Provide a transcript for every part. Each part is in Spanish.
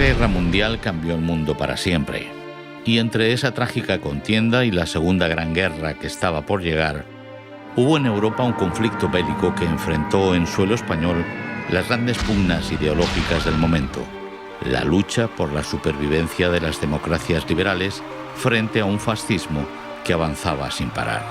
Guerra Mundial cambió el mundo para siempre. Y entre esa trágica contienda y la Segunda Gran Guerra que estaba por llegar, hubo en Europa un conflicto bélico que enfrentó en suelo español las grandes pugnas ideológicas del momento: la lucha por la supervivencia de las democracias liberales frente a un fascismo que avanzaba sin parar.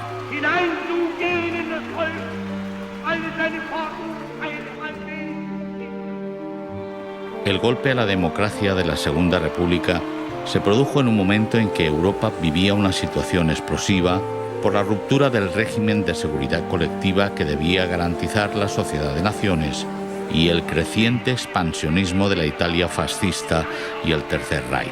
El golpe a la democracia de la Segunda República se produjo en un momento en que Europa vivía una situación explosiva por la ruptura del régimen de seguridad colectiva que debía garantizar la sociedad de naciones y el creciente expansionismo de la Italia fascista y el Tercer Reich.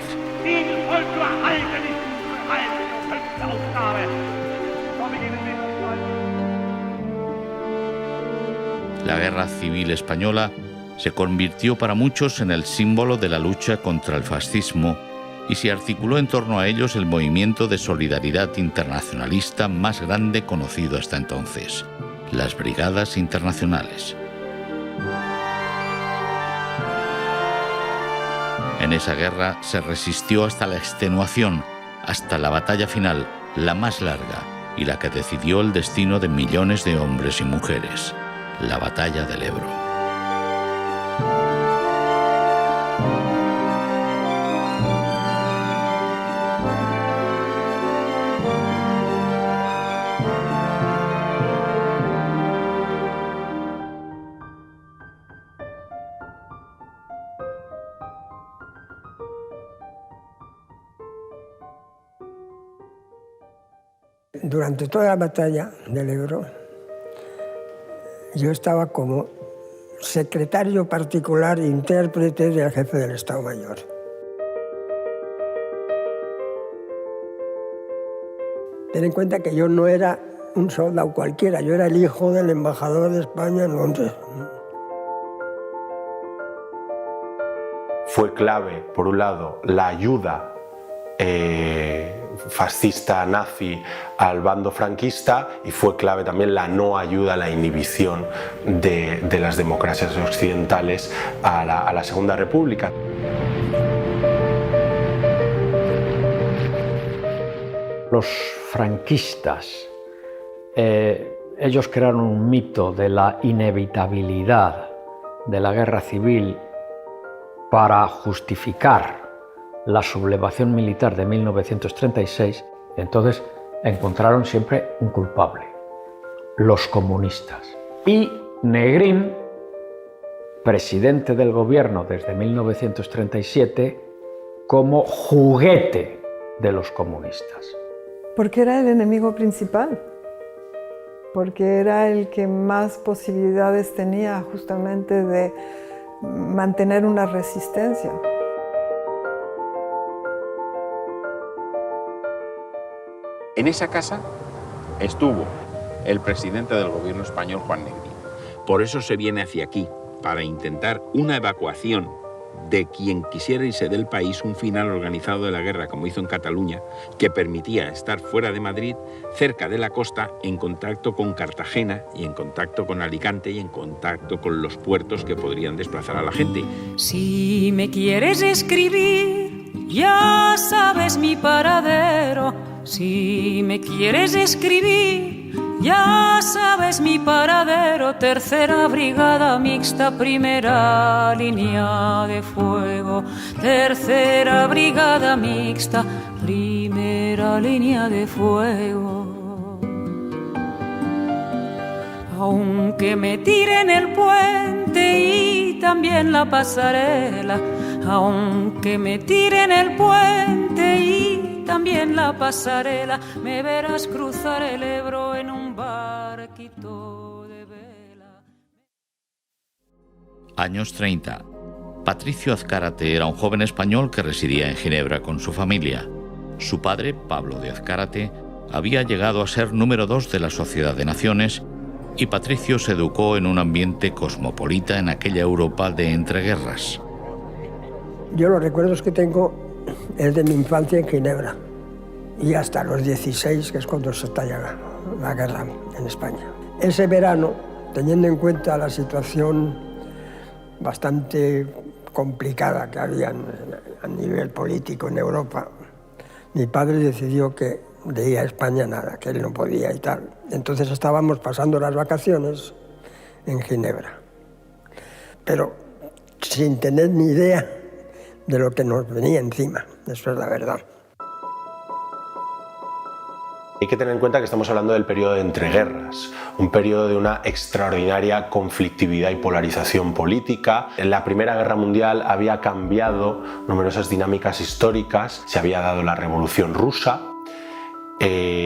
La Guerra Civil Española se convirtió para muchos en el símbolo de la lucha contra el fascismo y se articuló en torno a ellos el movimiento de solidaridad internacionalista más grande conocido hasta entonces: las Brigadas Internacionales. En esa guerra se resistió hasta la extenuación, hasta la batalla final, la más larga y la que decidió el destino de millones de hombres y mujeres: la Batalla del Ebro. Durante toda la batalla del Ebro, yo estaba como secretario particular e intérprete del jefe del Estado Mayor. Ten en cuenta que yo no era un soldado cualquiera, yo era el hijo del embajador de España en Londres. Fue clave, por un lado, la ayuda fascista nazi al bando franquista, y fue clave también la no ayuda, la inhibición de las democracias occidentales a la Segunda República. Los franquistas, ellos crearon un mito de la inevitabilidad de la guerra civil para justificar la sublevación militar de 1936, entonces encontraron siempre un culpable: los comunistas. Y Negrín, presidente del gobierno desde 1937, como juguete de los comunistas. Porque era el enemigo principal, porque era el que más posibilidades tenía justamente de mantener una resistencia. En esa casa estuvo el presidente del gobierno español, Juan Negrín. Por eso se viene hacia aquí, para intentar una evacuación de quien quisiera irse del país, un final organizado de la guerra, como hizo en Cataluña, que permitía estar fuera de Madrid, cerca de la costa, en contacto con Cartagena y en contacto con Alicante y en contacto con los puertos que podrían desplazar a la gente. Si me quieres escribir, ya sabes mi paradero. Si me quieres escribir, ya sabes mi paradero. Tercera Brigada Mixta, primera línea de fuego. Tercera Brigada Mixta, primera línea de fuego. Aunque me tiren el puente y también la pasarela, aunque me tiren el puente y también la pasarela, me verás cruzar el Ebro en un barquito de vela. Años 30. Patricio Azcárate era un joven español que residía en Ginebra con su familia. Su padre, Pablo de Azcárate, había llegado a ser número 2 de la Sociedad de Naciones, y Patricio se educó en un ambiente cosmopolita en aquella Europa de entreguerras. Yo los recuerdos que tengo es de mi infancia en Ginebra y hasta los 16, que es cuando se estalla la guerra en España. Ese verano, teniendo en cuenta la situación bastante complicada que había a nivel político en Europa, mi padre decidió que de ir a España nada, que él no podía y tal. Entonces estábamos pasando las vacaciones en Ginebra, pero sin tener ni idea de lo que nos venía encima, eso es la verdad. Hay que tener en cuenta que estamos hablando del periodo de entreguerras, un periodo de una extraordinaria conflictividad y polarización política. En la Primera Guerra Mundial había cambiado numerosas dinámicas históricas, se había dado la Revolución Rusa,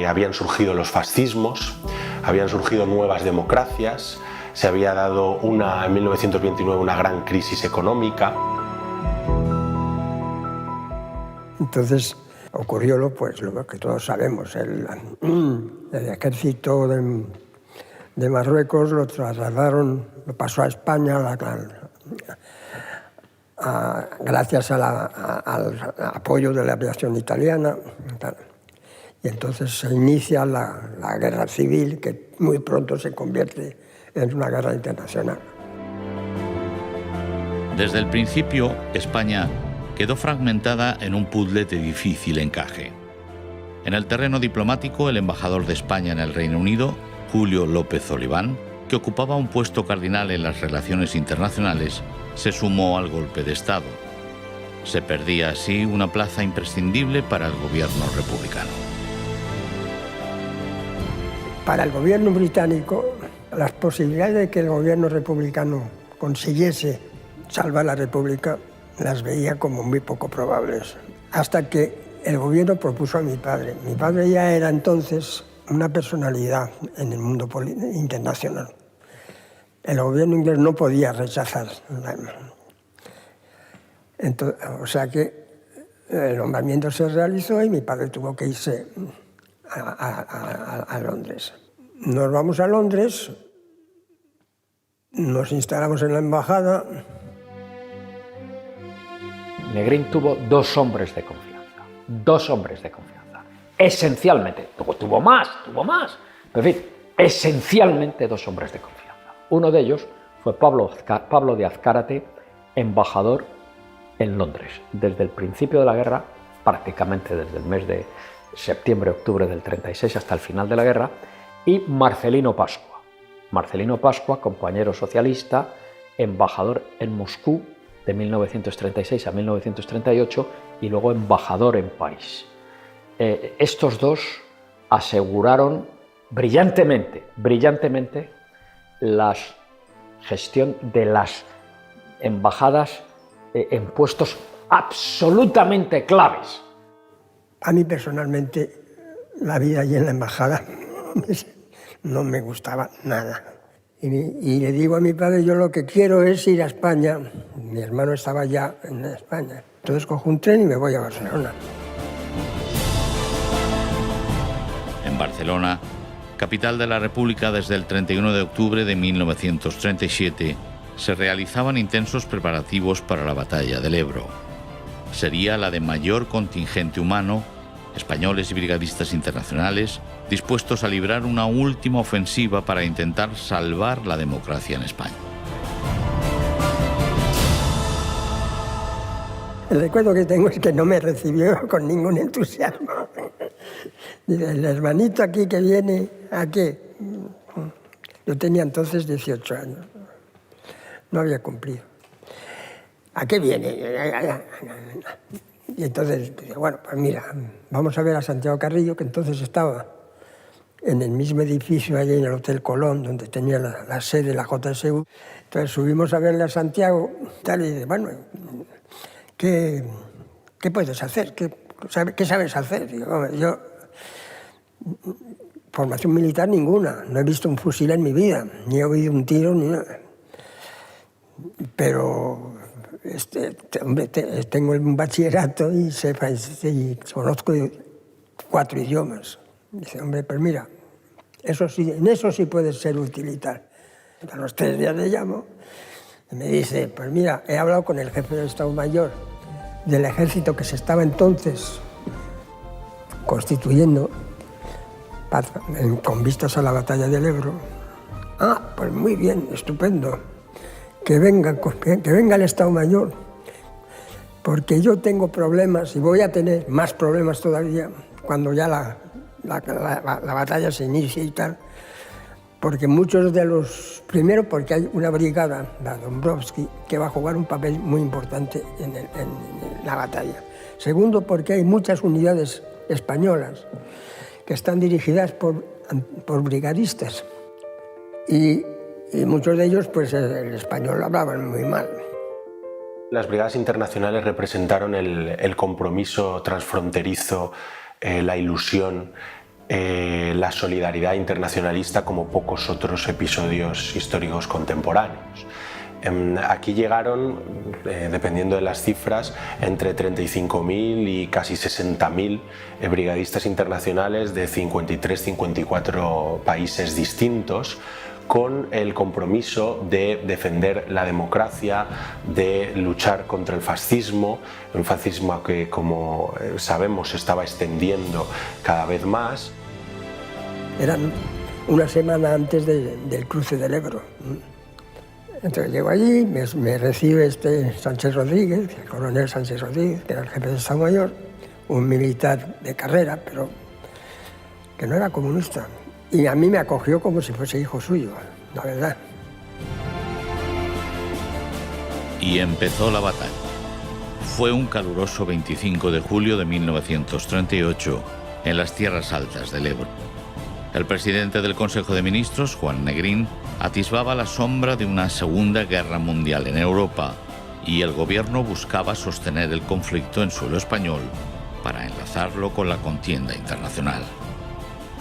habían surgido los fascismos, habían surgido nuevas democracias, se había dado en 1929 una gran crisis económica. Entonces ocurrió lo que todos sabemos, el ejército de Marruecos lo trasladaron, lo pasó a España gracias al apoyo de la aviación italiana. Y entonces se inicia la guerra civil, que muy pronto se convierte en una guerra internacional. Desde el principio, España quedó fragmentada en un puzzle de difícil encaje. En el terreno diplomático, el embajador de España en el Reino Unido, Julio López Oliván, que ocupaba un puesto cardinal en las relaciones internacionales, se sumó al golpe de Estado. Se perdía así una plaza imprescindible para el gobierno republicano. Para el gobierno británico, las posibilidades de que el gobierno republicano consiguiese salvar la República las veía como muy poco probables, hasta que el gobierno propuso a mi padre. Mi padre ya era entonces una personalidad en el mundo internacional. El gobierno inglés no podía rechazar. Entonces, o sea que el nombramiento se realizó y mi padre tuvo que irse a Londres. Nos vamos a Londres, nos instalamos en la embajada. Negrín tuvo dos hombres de confianza, esencialmente, tuvo más, pero en fin, esencialmente dos hombres de confianza. Uno de ellos fue Pablo de Azcárate, embajador en Londres, desde el principio de la guerra, prácticamente desde el mes de septiembre-octubre del 36 hasta el final de la guerra, y Marcelino Pascua, compañero socialista, embajador en Moscú, de 1936 a 1938 y luego embajador en París. Estos dos aseguraron brillantemente la gestión de las embajadas en puestos absolutamente claves. A mí personalmente la vida allí en la embajada no me gustaba nada. Y le digo a mi padre, yo lo que quiero es ir a España. Mi hermano estaba ya en España. Entonces cojo un tren y me voy a Barcelona. En Barcelona, capital de la República desde el 31 de octubre de 1937, se realizaban intensos preparativos para la batalla del Ebro. Sería la de mayor contingente humano, españoles y brigadistas internacionales, dispuestos a librar una última ofensiva para intentar salvar la democracia en España. El recuerdo que tengo es que no me recibió con ningún entusiasmo. Dice, el hermanito aquí que viene, ¿a qué? Yo tenía entonces 18 años. No había cumplido. ¿A qué viene? Y entonces, bueno, pues mira, vamos a ver a Santiago Carrillo, que entonces estaba en el mismo edificio allí en el Hotel Colón, donde tenía la sede de la JSU. Entonces subimos a verle a Santiago, tal, y dice, bueno, ¿qué puedes hacer? ¿Qué sabes hacer? Digo, yo, formación militar ninguna, no he visto un fusil en mi vida, ni he oído un tiro, ni nada. Pero hombre, tengo un bachillerato y conozco 4 idiomas. Dice, hombre, pues mira, en eso sí puedes ser utilitario. A los 3 días le llamo y me dice, pues mira, he hablado con el jefe del Estado Mayor del ejército que se estaba entonces constituyendo con vistas a la batalla del Ebro. Ah, pues muy bien, estupendo. Que venga el Estado Mayor porque yo tengo problemas y voy a tener más problemas todavía cuando ya la batalla se inicie y tal, porque muchos de los... Primero porque hay una brigada, la Dąbrowski, que va a jugar un papel muy importante en la batalla. Segundo porque hay muchas unidades españolas que están dirigidas por brigadistas y muchos de ellos pues el español lo hablaban muy mal. Las brigadas internacionales representaron el compromiso transfronterizo, la ilusión, la solidaridad internacionalista como pocos otros episodios históricos contemporáneos. Aquí llegaron, dependiendo de las cifras, entre 35.000 y casi 60.000 brigadistas internacionales de 53-54 países distintos, con el compromiso de defender la democracia, de luchar contra el fascismo, un fascismo que, como sabemos, se estaba extendiendo cada vez más. Eran una semana antes del cruce del Ebro. Entonces llego allí, me recibe Sánchez Rodríguez, el coronel Sánchez Rodríguez, que era el jefe de Estado Mayor, un militar de carrera, pero que no era comunista. Y a mí me acogió como si fuese hijo suyo, la verdad. Y empezó la batalla. Fue un caluroso 25 de julio de 1938 en las tierras altas del Ebro. El presidente del Consejo de Ministros, Juan Negrín, atisbaba la sombra de una Segunda Guerra Mundial en Europa y el gobierno buscaba sostener el conflicto en suelo español para enlazarlo con la contienda internacional.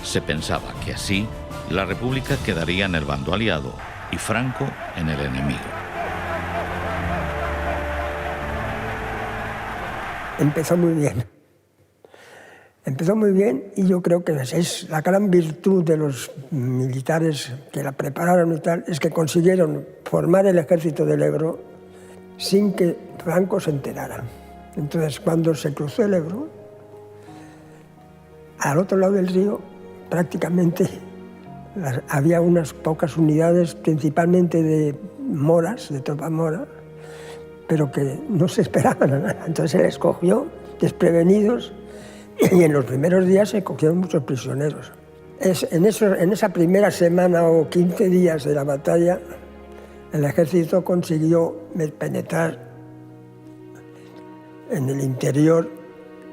Se pensaba que así la República quedaría en el bando aliado y Franco en el enemigo. Empezó muy bien. Empezó muy bien y yo creo que es la gran virtud de los militares que la prepararon y tal, es que consiguieron formar el ejército del Ebro sin que Franco se enterara. Entonces, cuando se cruzó el Ebro, al otro lado del río, prácticamente había unas pocas unidades, principalmente de moras, de tropa mora, pero que no se esperaban a nada. Entonces se les cogió desprevenidos y en los primeros días se cogieron muchos prisioneros. En esa primera semana o 15 días de la batalla, el ejército consiguió penetrar en el interior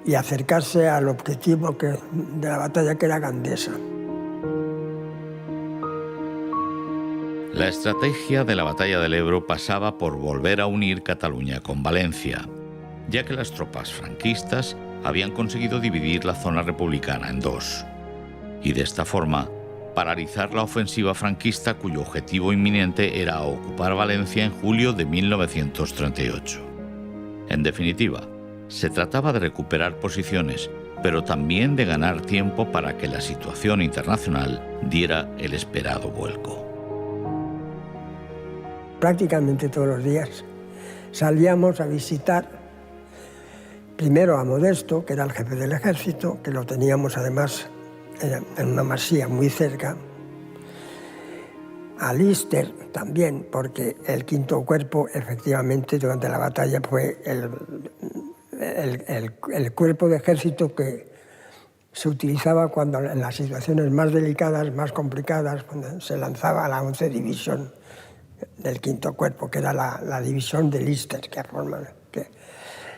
y acercarse al objetivo de la batalla, que era Gandesa. La estrategia de la batalla del Ebro pasaba por volver a unir Cataluña con Valencia, ya que las tropas franquistas habían conseguido dividir la zona republicana en dos, y de esta forma paralizar la ofensiva franquista, cuyo objetivo inminente era ocupar Valencia en julio de 1938. En definitiva, se trataba de recuperar posiciones, pero también de ganar tiempo para que la situación internacional diera el esperado vuelco. Prácticamente todos los días salíamos a visitar primero a Modesto, que era el jefe del ejército, que lo teníamos además en una masía muy cerca, a Lister también, porque el quinto cuerpo efectivamente durante la batalla fue el cuerpo de ejército que se utilizaba cuando en las situaciones más delicadas, más complicadas, cuando se lanzaba a la 11 división del quinto cuerpo, que era la división de Lister que forman.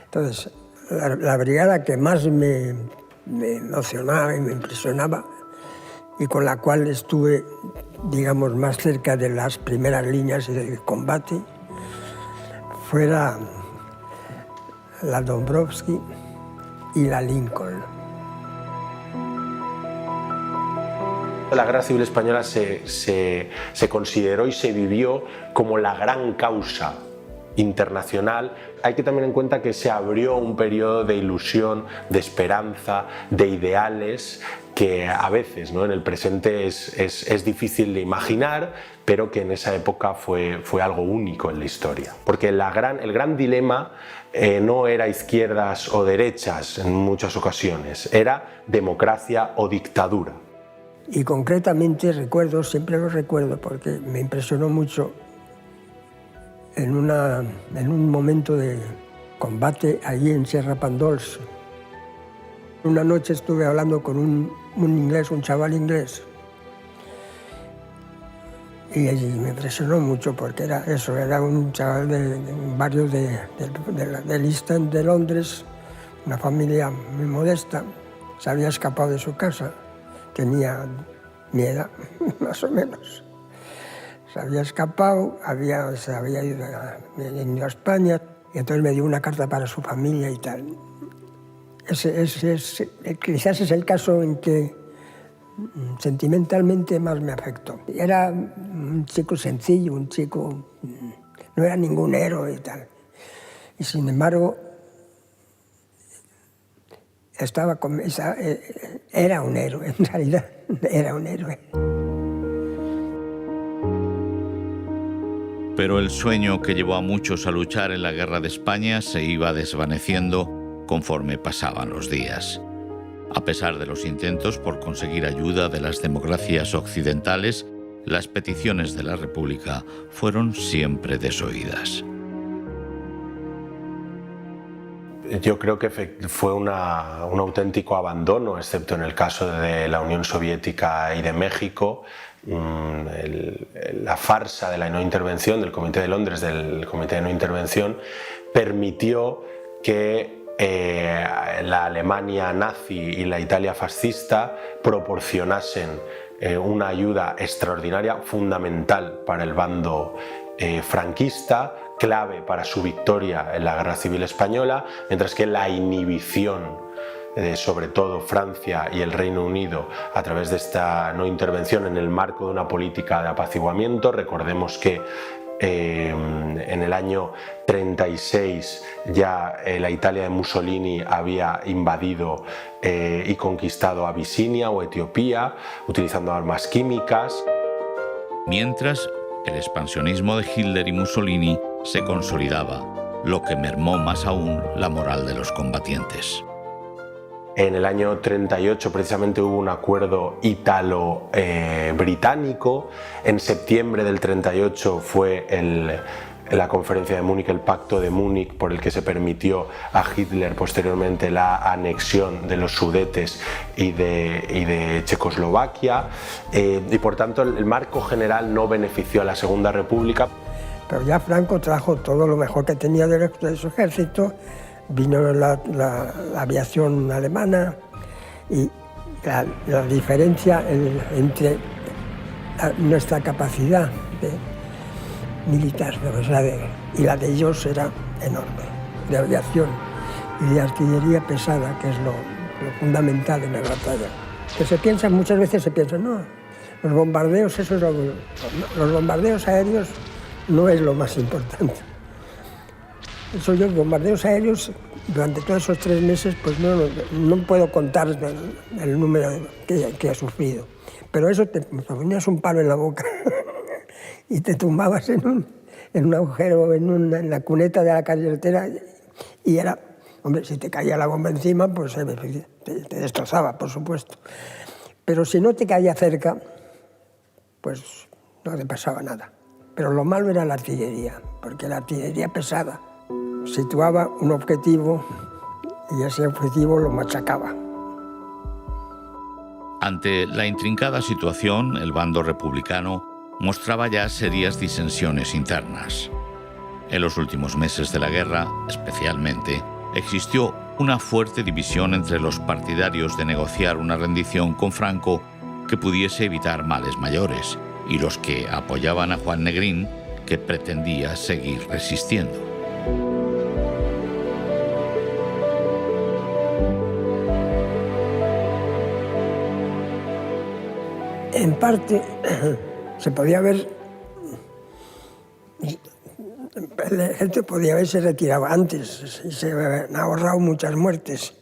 Entonces, la brigada que más me emocionaba y me impresionaba y con la cual estuve, digamos, más cerca de las primeras líneas de combate fue la Dąbrowski y la Lincoln. La Guerra Civil Española se consideró y se vivió como la gran causa internacional. Hay que tener en cuenta que se abrió un periodo de ilusión, de esperanza, de ideales que a veces, ¿no?, en el presente es difícil de imaginar, pero que en esa época fue algo único en la historia. Porque el gran dilema no era izquierdas o derechas en muchas ocasiones, era democracia o dictadura. Y concretamente recuerdo, siempre lo recuerdo porque me impresionó mucho en un momento combate allí en Sierra Pandols. Una noche estuve hablando con un inglés, un chaval inglés, y me impresionó mucho porque era un chaval de un barrio del East End de Londres, una familia muy modesta, se había escapado de su casa, tenía mi edad, más o menos. Se había escapado, se había ido a España, y entonces me dio una carta para su familia y tal. Quizás es el caso en que sentimentalmente más me afectó. Era un chico sencillo, un chico, no era ningún héroe y tal. Y sin embargo, era un héroe, en realidad, era un héroe. Pero el sueño que llevó a muchos a luchar en la Guerra de España se iba desvaneciendo conforme pasaban los días. A pesar de los intentos por conseguir ayuda de las democracias occidentales, las peticiones de la República fueron siempre desoídas. Yo creo que fue un auténtico abandono, excepto en el caso de la Unión Soviética y de México. La farsa de la no intervención, del Comité de Londres, del Comité de No Intervención, permitió que la Alemania nazi y la Italia fascista proporcionasen una ayuda extraordinaria, fundamental para el bando franquista, clave para su victoria en la Guerra Civil Española, mientras que la inhibición sobre todo Francia y el Reino Unido a través de esta no intervención en el marco de una política de apaciguamiento. Recordemos que en el año 36 ya la Italia de Mussolini había invadido y conquistado Abisinia o Etiopía utilizando armas químicas. Mientras, el expansionismo de Hitler y Mussolini se consolidaba, lo que mermó más aún la moral de los combatientes. En el año 38 precisamente hubo un acuerdo ítalo-británico. En septiembre del 38 fue la conferencia de Múnich, el pacto de Múnich, por el que se permitió a Hitler posteriormente la anexión de los Sudetes y de Checoslovaquia. Y por tanto el marco general no benefició a la Segunda República. Pero ya Franco trajo todo lo mejor que tenía de su ejército. Vino la aviación alemana y la diferencia entre nuestra capacidad militar y la de ellos era enorme, de aviación y de artillería pesada, que es lo fundamental en la batalla. Muchas veces se piensa, no, los bombardeos aéreos no es lo más importante. Los bombardeos aéreos, durante todos esos 3 meses, pues no puedo contar el número que ha sufrido. Pero eso te ponías un palo en la boca y te tumbabas en un agujero, en la cuneta de la carretera, y era, hombre, si te caía la bomba encima, pues te destrozaba, por supuesto. Pero si no te caía cerca, pues no te pasaba nada. Pero lo malo era la artillería, porque la artillería pesada situaba un objetivo y ese objetivo lo machacaba. Ante la intrincada situación, el bando republicano mostraba ya serias disensiones internas. En los últimos meses de la guerra, especialmente, existió una fuerte división entre los partidarios de negociar una rendición con Franco que pudiese evitar males mayores y los que apoyaban a Juan Negrín, que pretendía seguir resistiendo. En parte se podía ver, la gente podía haberse retirado antes y se han ahorrado muchas muertes,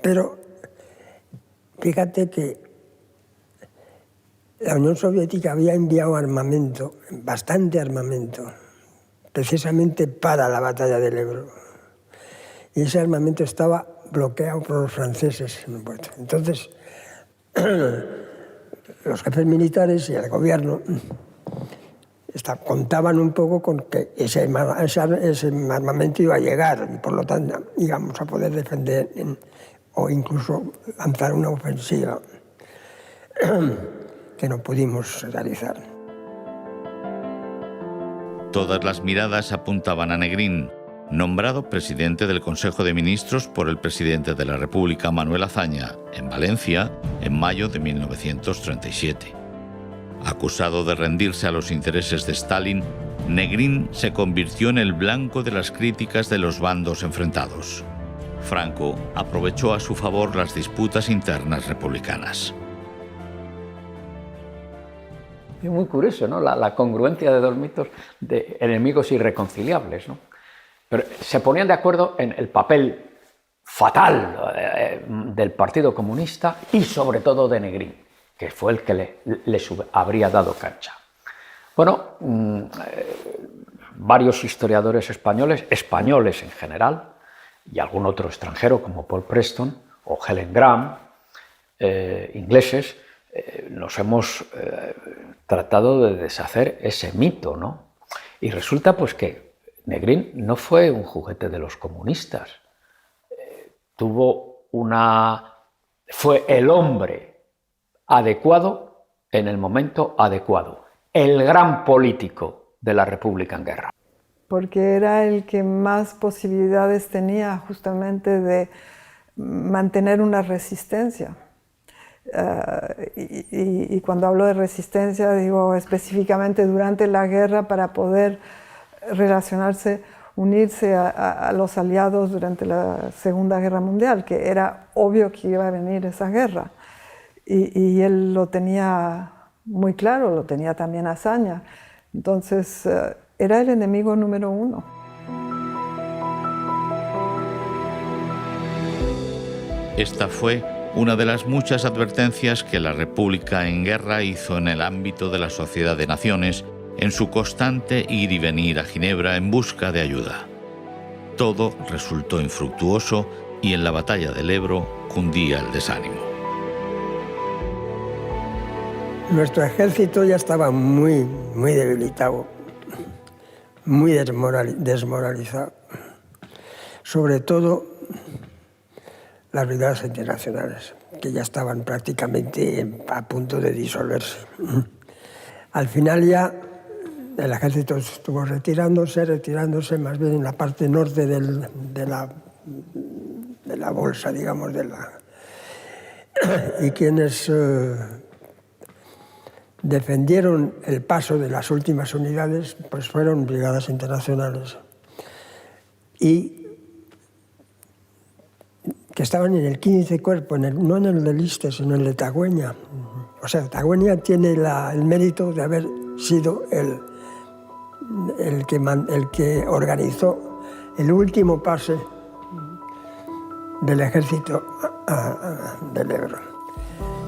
pero fíjate que la Unión Soviética había enviado armamento, bastante armamento, precisamente para la batalla del Ebro, y ese armamento estaba bloqueado por los franceses en el puerto. Entonces los jefes militares y el gobierno contaban un poco con que ese armamento iba a llegar y por lo tanto íbamos a poder defender o incluso lanzar una ofensiva que no pudimos realizar. Todas las miradas apuntaban a Negrín, nombrado presidente del Consejo de Ministros por el presidente de la República, Manuel Azaña, en Valencia, en mayo de 1937. Acusado de rendirse a los intereses de Stalin, Negrín se convirtió en el blanco de las críticas de los bandos enfrentados. Franco aprovechó a su favor las disputas internas republicanas. Es muy curioso, ¿no? La congruencia de dos mitos de enemigos irreconciliables, ¿no? Pero se ponían de acuerdo en el papel fatal del Partido Comunista y sobre todo de Negrín, que fue el que le habría dado cancha. Bueno, varios historiadores españoles en general, y algún otro extranjero como Paul Preston o Helen Graham, ingleses, nos hemos tratado de deshacer ese mito, ¿no? Y resulta pues que Negrín no fue un juguete de los comunistas, fue el hombre adecuado en el momento adecuado, el gran político de la República en guerra. Porque era el que más posibilidades tenía justamente de mantener una resistencia. Y cuando hablo de resistencia digo específicamente durante la guerra para poder relacionarse, unirse a los aliados durante la Segunda Guerra Mundial, que era obvio que iba a venir esa guerra. Y él lo tenía muy claro, lo tenía también Azaña. Entonces era el enemigo número uno. Esta fue una de las muchas advertencias que la República en guerra hizo en el ámbito de la Sociedad de Naciones en su constante ir y venir a Ginebra en busca de ayuda. Todo resultó infructuoso y en la batalla del Ebro cundía el desánimo. Nuestro ejército ya estaba muy debilitado, muy desmoralizado. Sobre todo las brigadas internacionales, que ya estaban prácticamente a punto de disolverse. Al final ya el ejército estuvo retirándose más bien en la parte norte de la bolsa, digamos, y quienes defendieron el paso de las últimas unidades pues fueron brigadas internacionales y que estaban en el 15 Cuerpo, no en el de Liste, sino en el de Tagüeña. O sea, Tagüeña tiene el mérito de haber sido el que organizó el último pase del ejército del Ebro.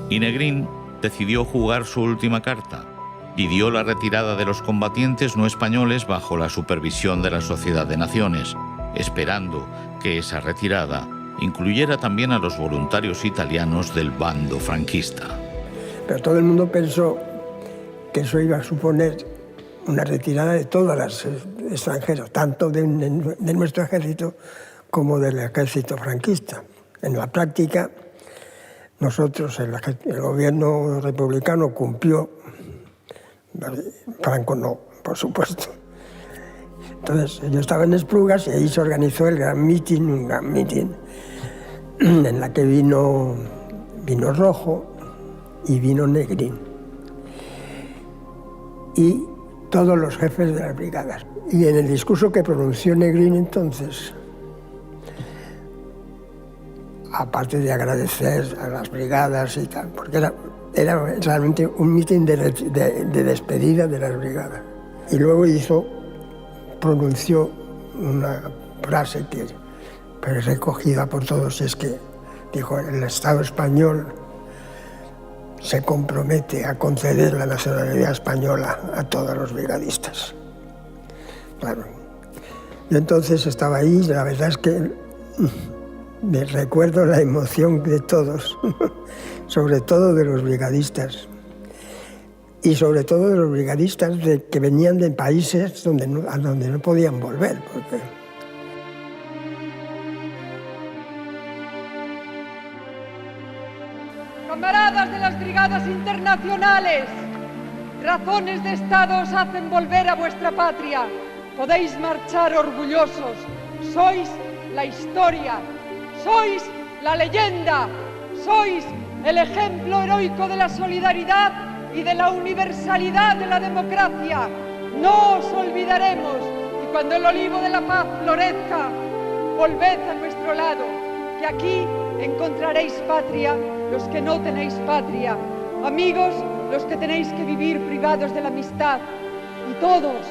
Y Negrín decidió jugar su última carta. Pidió la retirada de los combatientes no españoles bajo la supervisión de la Sociedad de Naciones, esperando que esa retirada incluyera también a los voluntarios italianos del bando franquista. Pero todo el mundo pensó que eso iba a suponer una retirada de todos los extranjeros, tanto de nuestro ejército como del ejército franquista. En la práctica, nosotros, el gobierno republicano cumplió, Franco no, por supuesto. Entonces yo estaba en Esplugas y ahí se organizó un gran mitin, en la que vino Rojo y vino Negrín. Y todos los jefes de las brigadas. Y en el discurso que pronunció Negrín entonces, aparte de agradecer a las brigadas y tal, porque era realmente un mitin de despedida de las brigadas. Y luego pronunció una frase que es recogida por todos, es que dijo: el Estado español se compromete a conceder la nacionalidad española a todos los brigadistas. Claro. Yo entonces estaba ahí y la verdad es que me recuerdo la emoción de todos, sobre todo de los brigadistas, y sobre todo de los brigadistas que venían de países a donde no podían volver. Camaradas de las brigadas internacionales, razones de Estado os hacen volver a vuestra patria. Podéis marchar orgullosos. Sois la historia, sois la leyenda, sois el ejemplo heroico de la solidaridad y de la universalidad de la democracia. No os olvidaremos, y cuando el olivo de la paz florezca, volved a nuestro lado, que aquí encontraréis patria los que no tenéis patria, amigos los que tenéis que vivir privados de la amistad, y todos,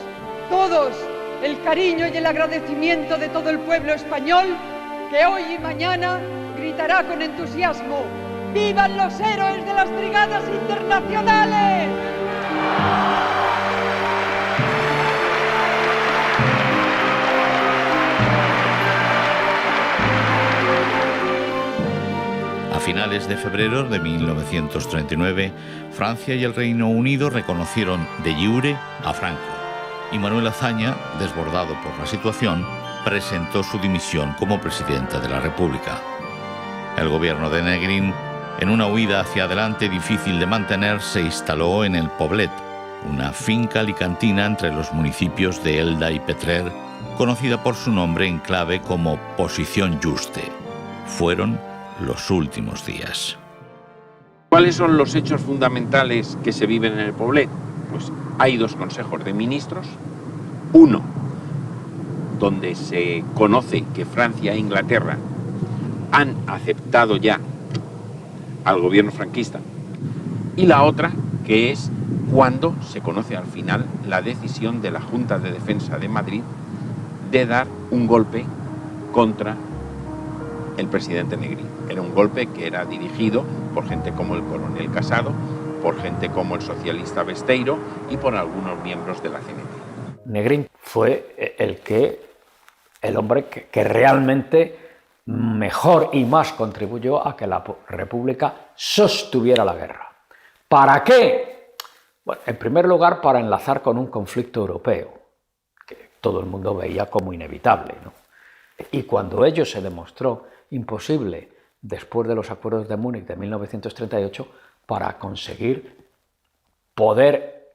el cariño y el agradecimiento de todo el pueblo español, que hoy y mañana gritará con entusiasmo: ¡vivan los héroes de las brigadas internacionales! A finales de febrero de 1939, Francia y el Reino Unido reconocieron de jure a Franco, y Manuel Azaña, desbordado por la situación, presentó su dimisión como presidente de la República. El gobierno de Negrín, en una huida hacia adelante difícil de mantener, se instaló en el Poblet, una finca alicantina entre los municipios de Elda y Petrer, conocida por su nombre en clave como Posición Juste. Fueron los últimos días. ¿Cuáles son los hechos fundamentales que se viven en el Poblet? Pues hay dos consejos de ministros. Uno, donde se conoce que Francia e Inglaterra han aceptado ya al gobierno franquista. Y la otra, que es cuando se conoce al final la decisión de la Junta de Defensa de Madrid de dar un golpe contra el presidente Negrín. Era un golpe que era dirigido por gente como el coronel Casado, por gente como el socialista Besteiro y por algunos miembros de la CNT. Negrín fue el hombre que realmente mejor y más contribuyó a que la República sostuviera la guerra. ¿Para qué? Bueno, en primer lugar, para enlazar con un conflicto europeo, que todo el mundo veía como inevitable, ¿no? Y cuando ello se demostró imposible después de los acuerdos de Múnich de 1938, para conseguir poder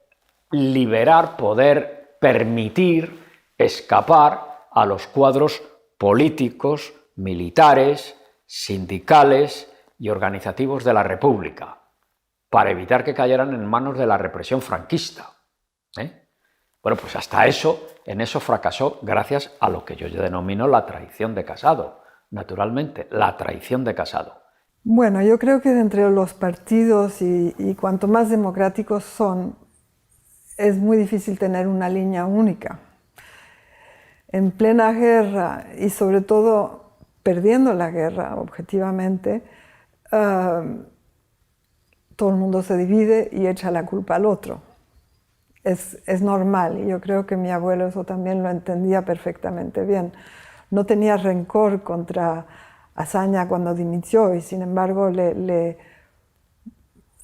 liberar, poder permitir escapar a los cuadros políticos, militares, sindicales y organizativos de la República, para evitar que cayeran en manos de la represión franquista. Bueno, pues hasta eso, en eso fracasó gracias a lo que yo denomino la traición de Casado. Naturalmente, la traición de Casado. Bueno, yo creo que entre los partidos y cuanto más democráticos son, es muy difícil tener una línea única. En plena guerra y sobre todo perdiendo la guerra objetivamente, todo el mundo se divide y echa la culpa al otro. Es normal, y yo creo que mi abuelo eso también lo entendía perfectamente bien. No tenía rencor contra Azaña cuando dimitió y sin embargo le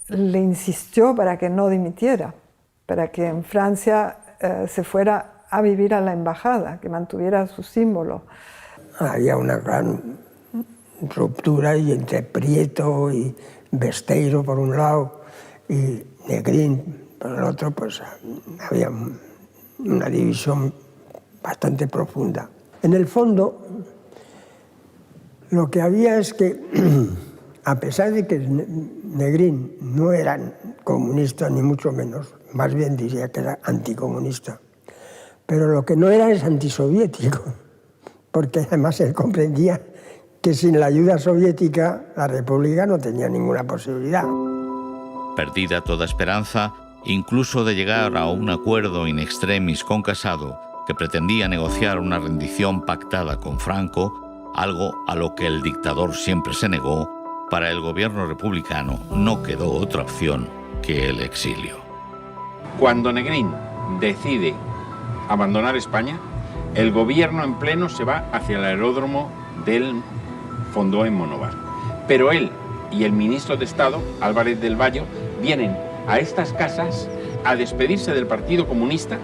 insistió para que no dimitiera, para que en Francia se fuera a vivir a la embajada, que mantuviera su símbolo. Había una gran ruptura y entre Prieto y Besteiro por un lado y Negrín por el otro, pues había una división bastante profunda. En el fondo, lo que había es que, a pesar de que Negrín no era comunista ni mucho menos, más bien diría que era anticomunista, pero lo que no era es antisoviético, porque además él comprendía que sin la ayuda soviética la República no tenía ninguna posibilidad. Perdida toda esperanza, incluso de llegar a un acuerdo in extremis con Casado, que pretendía negociar una rendición pactada con Franco, algo a lo que el dictador siempre se negó, para el gobierno republicano no quedó otra opción que el exilio. Cuando Negrín decide abandonar España, el gobierno en pleno se va hacia el aeródromo del Fondó en Monóvar. Pero él y el ministro de Estado, Álvarez del Valle, vienen a estas casas a despedirse del Partido Comunista,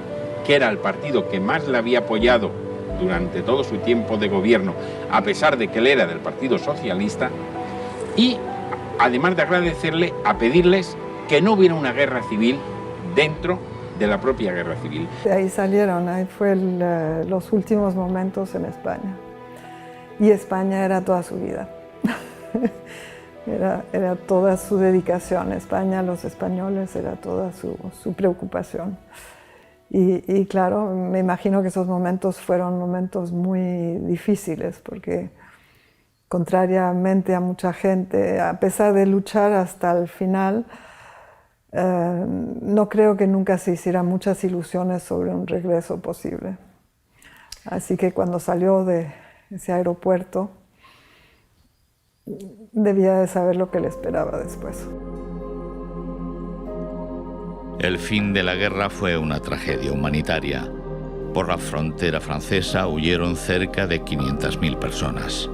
que era el partido que más le había apoyado durante todo su tiempo de gobierno, a pesar de que él era del Partido Socialista, y además de agradecerle, a pedirles que no hubiera una guerra civil dentro de la propia guerra civil. De ahí salieron, ahí fue los últimos momentos en España. Y España era toda su vida. Era toda su dedicación. España, los españoles, era toda su preocupación. Y claro, me imagino que esos momentos fueron momentos muy difíciles, porque contrariamente a mucha gente, a pesar de luchar hasta el final, no creo que nunca se hicieran muchas ilusiones sobre un regreso posible. Así que cuando salió de ese aeropuerto, debía de saber lo que le esperaba después. El fin de la guerra fue una tragedia humanitaria. Por la frontera francesa huyeron cerca de 500.000 personas.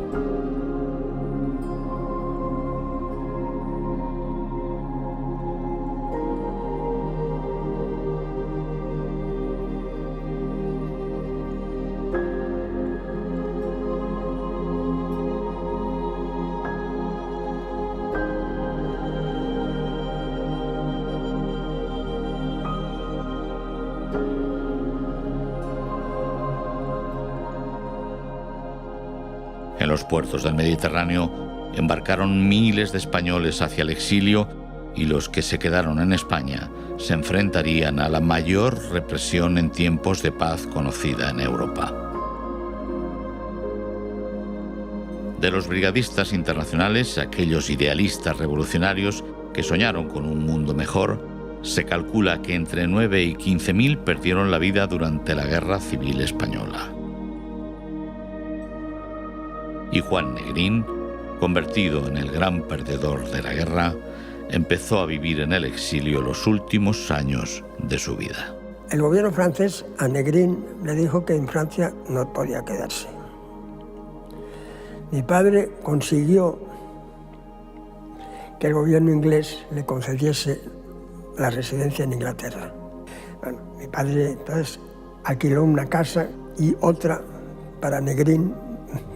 En los puertos del Mediterráneo embarcaron miles de españoles hacia el exilio y los que se quedaron en España se enfrentarían a la mayor represión en tiempos de paz conocida en Europa. De los brigadistas internacionales, aquellos idealistas revolucionarios que soñaron con un mundo mejor, se calcula que entre 9 y 15.000 perdieron la vida durante la Guerra Civil Española. Y Juan Negrín, convertido en el gran perdedor de la guerra, empezó a vivir en el exilio los últimos años de su vida. El gobierno francés a Negrín le dijo que en Francia no podía quedarse. Mi padre consiguió que el gobierno inglés le concediese la residencia en Inglaterra. Bueno, mi padre entonces alquiló una casa y otra para Negrín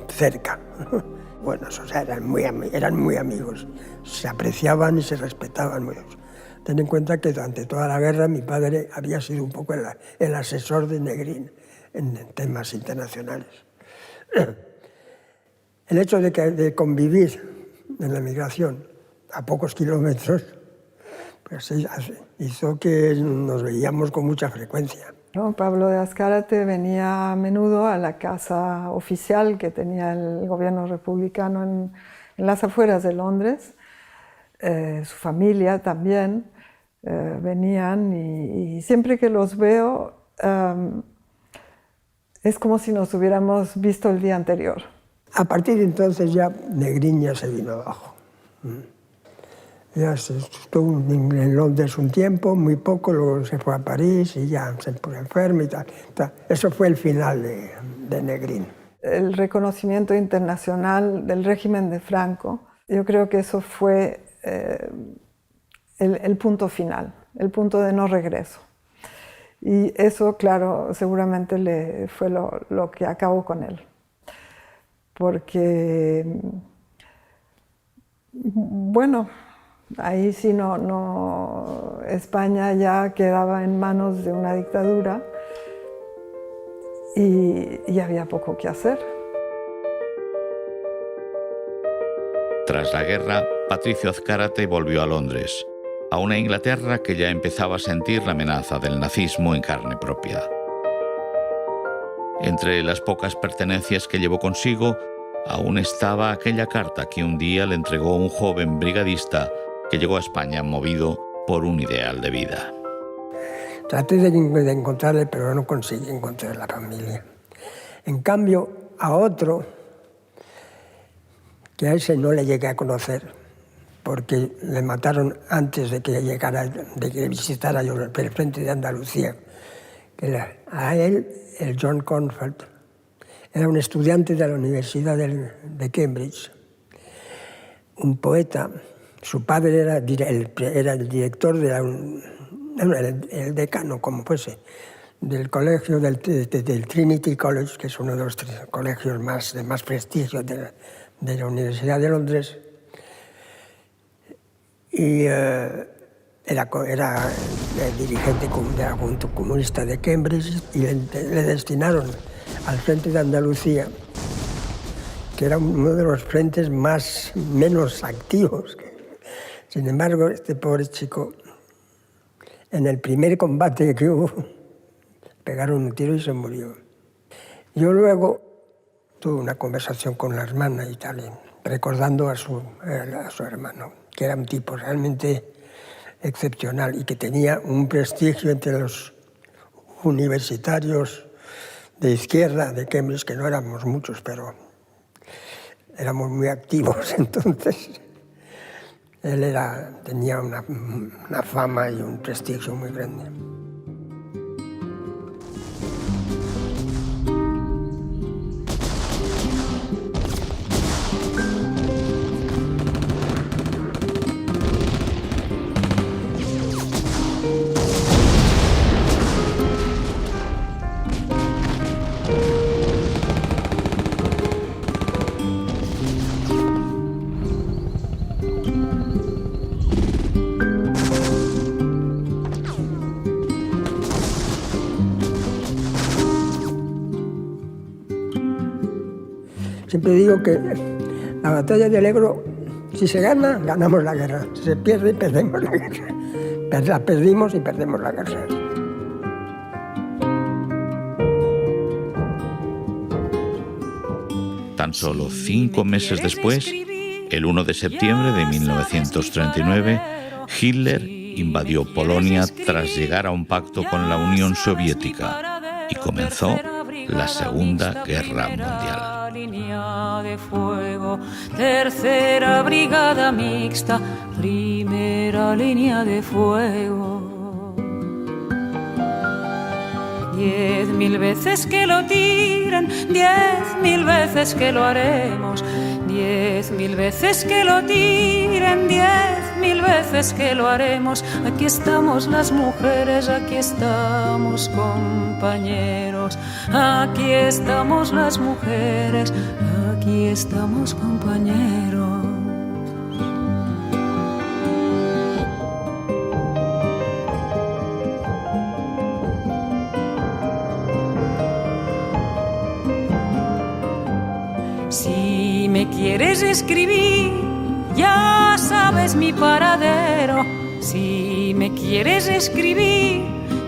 cerca. Bueno, o sea, eran muy amigos, se apreciaban y se respetaban mucho. Ten en cuenta que durante toda la guerra mi padre había sido un poco el asesor de Negrín en temas internacionales. El hecho de convivir en la migración a pocos kilómetros pues hizo que nos veíamos con mucha frecuencia. No, Pablo de Azcárate venía a menudo a la casa oficial que tenía el gobierno republicano en las afueras de Londres. Su familia también venían y siempre que los veo es como si nos hubiéramos visto el día anterior. A partir de entonces ya Negrín ya se vino abajo. Ya estuvo en Londres un tiempo, muy poco, luego se fue a París y ya se puso enfermo y tal. Eso fue el final de Negrín. El reconocimiento internacional del régimen de Franco, yo creo que eso fue el punto final, el punto de no regreso. Y eso, claro, seguramente fue lo que acabó con él. Porque, bueno, ahí sí España ya quedaba en manos de una dictadura y había poco que hacer. Tras la guerra, Patricio Azcárate volvió a Londres, a una Inglaterra que ya empezaba a sentir la amenaza del nazismo en carne propia. Entre las pocas pertenencias que llevó consigo, aún estaba aquella carta que un día le entregó un joven brigadista que llegó a España movido por un ideal de vida. Traté de encontrarle, pero no conseguí encontrar la familia. En cambio, a otro, que a ese no le llegué a conocer, porque le mataron antes de que visitara yo el frente de Andalucía. A él, el John Cornfield, era un estudiante de la Universidad de Cambridge, un poeta. Su padre era el director de el decano, como fuese, del colegio del Trinity College, que es uno de los colegios de más prestigio de la Universidad de Londres, y era el dirigente de la Juventud Comunista de Cambridge, y le destinaron al Frente de Andalucía, que era uno de los frentes menos activos. Sin embargo, este pobre chico, en el primer combate que hubo, pegaron un tiro y se murió. Yo luego tuve una conversación con la hermana y tal, recordando a su hermano, que era un tipo realmente excepcional y que tenía un prestigio entre los universitarios de izquierda de Cambridge, que no éramos muchos, pero éramos muy activos. Entonces, él tenía una fama y un prestigio muy grande. Siempre digo que la batalla del Ebro, si se gana, ganamos la guerra. Si se pierde, perdemos la guerra. La perdimos y perdemos la guerra. Tan solo 5 meses después, el 1 de septiembre de 1939, Hitler invadió Polonia tras llegar a un pacto con la Unión Soviética y comenzó la Segunda Guerra Mundial. Línea de fuego, tercera brigada mixta, primera línea de fuego. 10.000 veces que lo tiren, 10.000 veces que lo haremos, 10.000 veces que lo tiren, 10.000 veces que lo haremos. Aquí estamos las mujeres, aquí estamos compañeros, aquí estamos las mujeres, aquí estamos compañeros. Si me quieres escribir, ya sabes mi paradero. Si me quieres escribir,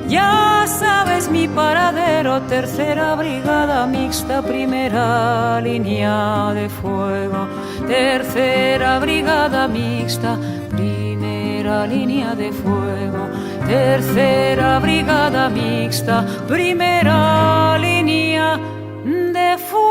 ya sabes mi paradero. Tercera brigada mixta, primera línea de fuego. Tercera brigada mixta, primera línea de fuego. Tercera brigada mixta, primera línea de fuego.